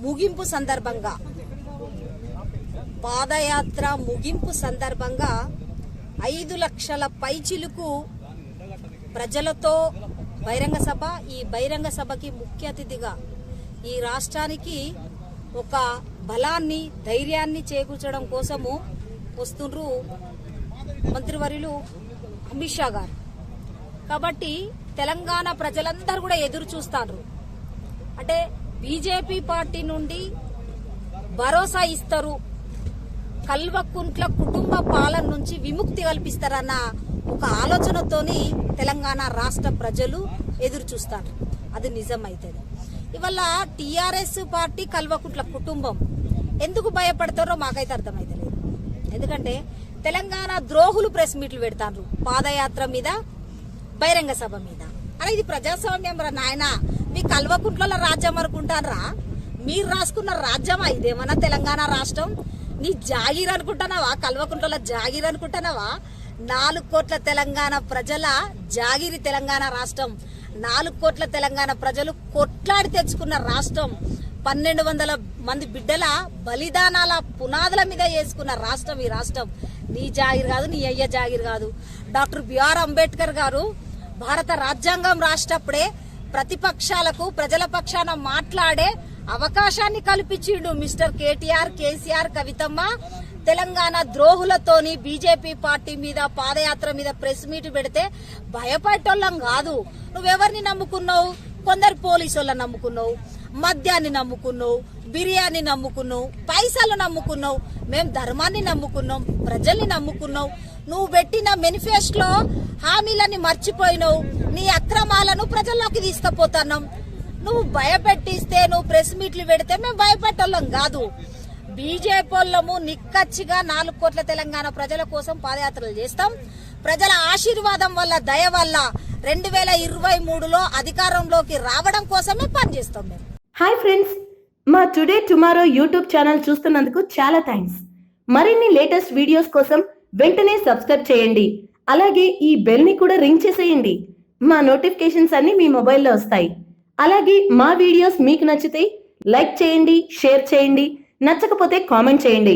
ముగింపు సందర్భంగా పాదయాత్ర ముగింపు సందర్భంగా 5 లక్షల పైచిలుకు ప్రజలతో బహిరంగ సభ. ఈ బహిరంగ సభకి ముఖ్య అతిథిగా ఈ రాష్ట్రానికి ఒక బలాన్ని ధైర్యాన్ని చేకూర్చడం కోసము వస్తుండ్రు మంత్రివర్యులు అమిత్ షా గారు. కాబట్టి తెలంగాణ ప్రజలందరూ కూడా ఎదురు చూస్తారు. అంటే బీజేపీ పార్టీ నుండి భరోసా ఇస్తారు, కల్వకుంట్ల కుటుంబ పాలన నుంచి విముక్తి కల్పిస్తారన్న ఒక ఆలోచనతోని తెలంగాణ రాష్ట్ర ప్రజలు ఎదురు చూస్తారు. అది నిజమైతుంది. ఇవాళ టీఆర్ఎస్ పార్టీ కల్వకుంట్ల కుటుంబం ఎందుకు భయపడతారో మాకైతే అర్థమైతలేదు. ఎందుకంటే తెలంగాణ ద్రోహులు ప్రెస్ మీట్లు పెడతారు పాదయాత్ర మీద, బహిరంగ సభ మీద. అరే ఇది ప్రజాస్వామ్యం రా నాయన, మీ కల్వకుంట్ల రాజ్యం అనుకుంటారా? మీరు రాసుకున్న రాజ్యమా ఇదేమన్నా తెలంగాణ రాష్ట్రం? నీ జాగీర్ అనుకుంటున్నావా? కల్వకుంట్ల జాగీర్ అనుకుంటున్నావా? 4 కోట్ల తెలంగాణ ప్రజల జాగిరి తెలంగాణ రాష్ట్రం. 4 కోట్ల తెలంగాణ ప్రజలు కొట్లాడి తెచ్చుకున్న రాష్ట్రం. 1200 మంది బిడ్డల బలిదానాల పునాదుల మీద వేసుకున్న రాష్ట్రం ఈ రాష్ట్రం. నీ జాగిర్ కాదు, నీ అయ్య జాగిర్ కాదు. డాక్టర్ బిఆర్ అంబేద్కర్ గారు భారత రాజ్యాంగం రాసేటప్పుడే ప్రతిపక్షాలకు ప్రజల పక్షాన మాట్లాడే అవకాశాన్ని కల్పించిండు. మిస్టర్ కేటీఆర్, కేసీఆర్, కవితమ్మ తెలంగాణ ద్రోహులతోని బీజేపీ పార్టీ మీద పాదయాత్ర మీద ప్రెస్ మీట్ పెడితే భయపడటోళ్ళం కాదు. నువ్వెవరిని నమ్ముకున్నావు? కొందరు పోలీసులను నమ్ముకున్నావు, మద్యాన్ని నమ్ముకున్నావు, బిర్యానీ నమ్ముకున్నావు, పైసలు నమ్ముకున్నావు. మేము ధర్మాన్ని నమ్ముకున్నాం, ప్రజల్ని నమ్ముకున్నావు. నువ్వు పెట్టిన మేనిఫెస్టోలో హామీలని మర్చిపోయినావు. నీ అక్రమాలను ప్రజల్లోకి తీసుకుపోతున్నాం. నువ్వు భయపెట్టిస్తే, నువ్వు ప్రెస్ మీట్లు పెడితే మేము భయపెట్టోళ్ళం కాదు. బీజేపీ వాళ్ళము నిక్కచ్చిగా 4 కోట్ల తెలంగాణ ప్రజల కోసం పాదయాత్రలు చేస్తాం. ప్రజల ఆశీర్వాదం వల్ల, దయ వల్ల 2023లో అధికారంలోకి రావడం కోసమే పనిచేస్తాం మేము. హాయ్ ఫ్రెండ్స్, మా టుడే టుమారో యూట్యూబ్ ఛానల్ చూస్తున్నందుకు చాలా థ్యాంక్స్. మరిన్ని లేటెస్ట్ వీడియోస్ కోసం వెంటనే సబ్స్క్రైబ్ చేయండి. అలాగే ఈ బెల్ ని కూడా రింగ్ చేసేయండి. మా నోటిఫికేషన్స్ అన్ని మీ మొబైల్లో వస్తాయి. అలాగే మా వీడియోస్ మీకు నచ్చితే లైక్ చేయండి, షేర్ చేయండి, నచ్చకపోతే కామెంట్ చేయండి.